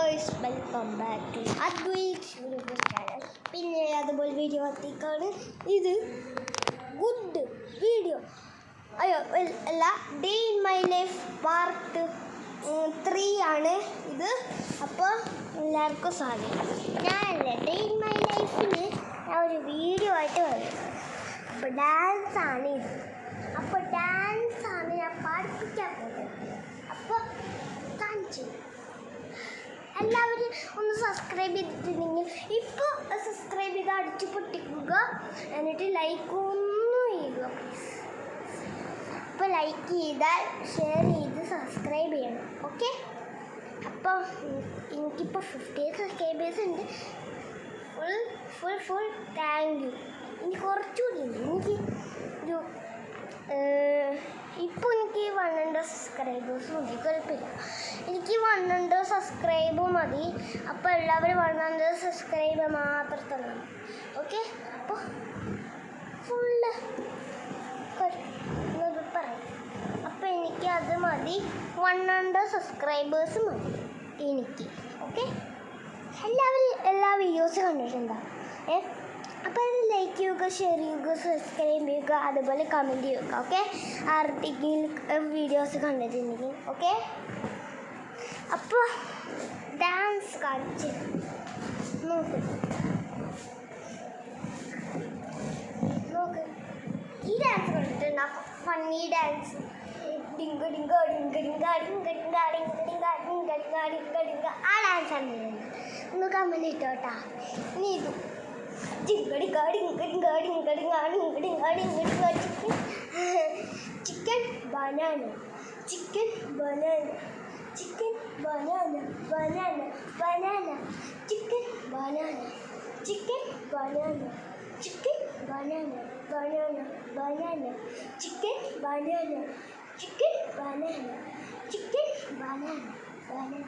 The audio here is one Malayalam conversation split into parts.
Guys, welcome back to Advaith YouTube channel. പിന്നെ അതുപോലെ വീഡിയോ എത്തിക്കാണ്. ഇത് ഗുഡ് വീഡിയോ അല്ല, day in my life part 3 ആണ് ഇത്. അപ്പോൾ എല്ലാവർക്കും സ്വാഗതം. ഞാനല്ലേ ഡേ ഇൻ മൈ ലൈഫിൽ ഞാൻ ഒരു വീഡിയോ ആയിട്ട് വരുന്നത്. അപ്പോൾ ഡാൻസാണ് ഇത്. അപ്പോൾ ഡാൻസാണ് ഞാൻ പഠിപ്പിക്കാൻ പോകുന്നത്. അപ്പോൾ കാണിച്ചു എല്ലാവരും ഒന്ന് സബ്സ്ക്രൈബ് ചെയ്തിട്ടുണ്ടെങ്കിൽ ഇപ്പോൾ സബ്സ്ക്രൈബ് ചെയ്ത് അടിച്ചു പൊട്ടിക്കുക. എന്നിട്ട് ലൈക്ക് ഒന്നും ചെയ്യുക പ്ലീസ്. അപ്പോൾ ലൈക്ക് ചെയ്താൽ ഷെയർ ചെയ്ത് സബ്സ്ക്രൈബ് ചെയ്യണം. ഓക്കെ, അപ്പോൾ എനിക്കിപ്പോൾ 50 സബ്സ്ക്രൈബേഴ്സ് ഉണ്ട്. Full thank you. ഇനി കുറച്ചുകൂടി ഉണ്ട്. എനിക്ക് ഒരു ഇപ്പോൾ എനിക്ക് 100 സബ്സ്ക്രൈബേഴ്സ് മതി, കുഴപ്പമില്ല. എനിക്ക് 100 സബ്സ്ക്രൈബ് മതി. അപ്പോൾ എല്ലാവരും 100 സബ്സ്ക്രൈബ് മാത്രം തന്നെ. ഓക്കെ, അപ്പോൾ ഫുള്ള് പറയും. അപ്പോൾ എനിക്ക് അത് മതി, 100 സബ്സ്ക്രൈബേഴ്സ് മതി എനിക്ക്. ഓക്കെ, എല്ലാവരും എല്ലാ വീഡിയോസ് കണ്ടിട്ടുണ്ടോ? അപ്പോൾ അത് ലൈക്ക് ചെയ്യുക, ഷെയർ ചെയ്യുക, സബ്സ്ക്രൈബ് ചെയ്യുക, അതുപോലെ കമൻറ്റ് ചെയ്യുക. ഓക്കെ, ആർക്കെങ്കിലും വീഡിയോസ് കണ്ടിട്ടുണ്ടെങ്കിൽ. ഓക്കെ, അപ്പോൾ ഡാൻസ് കാണിച്ച് നോക്ക്. ഈ ഡാൻസ് കണ്ടിട്ടുണ്ടോ? Funny dance. ഡിങ്ക ഡിങ്ക ഡിങ്ക ഡിങ്ക ഡിങ്ക ഡിങ്ക ഡിങ്ക ഡിങ്ക ഡിങ്ക ഡിങ്ക ഡിങ്ക ഡിങ്ക ആ ഡാൻസ് ആണ്. ഒന്ന് കമൻറ്റ് ഇട്ടോട്ടാ. ഇനി ഇതും chicken banana, chicken banana, chicken banana, banana banana, chicken banana, chicken banana, chicken banana, banana banana, chicken banana, chicken banana, chicken banana, banana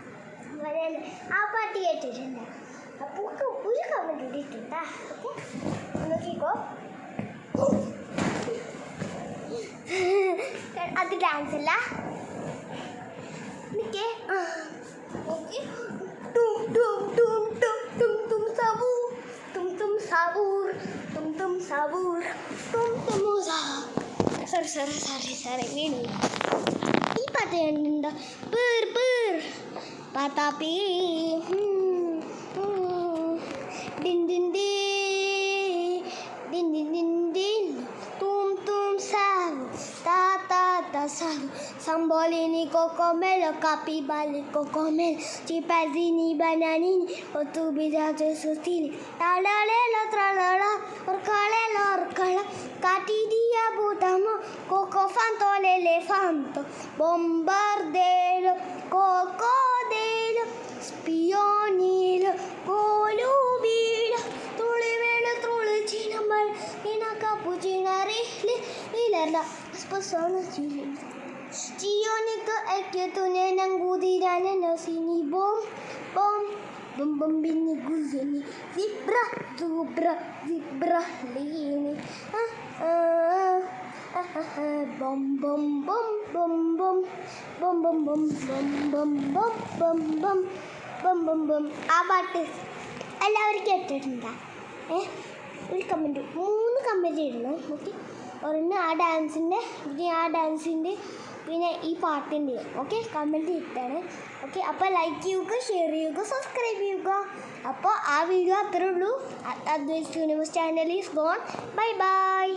banana. ആ പാട്ട് കേട്ടിട്ടുണ്ട്. അപ്പോൾ ഒരു കമൻറ്റ് ഇട്ടിട്ടാ. ഓക്കെ, നോക്കിക്കോ. അത് ഡാൻസ് അല്ല. എനിക്ക് ഓക്കെ. തും തും തും തും തും തും സബൂർ, തും തും സബൂർ, തും തും സബൂർ, തും തും സോറി വീണു. ഈ പാട്ട് കണ്ടിട്ടുണ്ടോ? പേർ പേർ പാത്താപ്പി din din din din din din din tum tum sagu ta ta ta sagu sambolini cocomelo capibali cocomelo chipazini bananini otu bijaje sustini talalelo tralala orcalelo orcala catidia butamo coco fanto l'elefanto bombardelo cocodelo spionilo colubilo tulivelo tulicinammal inakapucinarili ilerla spasona Cionika eketune nangudirane nosini bom bom bom bom bini guzini zebra zebra zebra lini bom bom bom bom bom bom bom bom bom bom bom bom bom bom bom. ആ പാട്ട് എല്ലാവരും കേട്ടിട്ടുണ്ടോ? ഒരു കമൻറ്റ് 3 കമൻറ്റ് ഇടണം. ഓക്കെ, ഒരെണ്ണം ആ ഡാൻസിൻ്റെ, പിന്നെ ആ ഡാൻസിൻ്റെ, പിന്നെ ഈ പാട്ടിൻ്റെ. ഓക്കെ, കമൻറ്റ് ഇട്ടാണ്. ഓക്കെ, അപ്പോൾ ലൈക്ക് ചെയ്യുക, ഷെയർ ചെയ്യുക, സബ്സ്ക്രൈബ് ചെയ്യുക. അപ്പോൾ ആ വീഡിയോ അത്രേ ഉള്ളൂ. Advaith universe channel is gone. Bye by.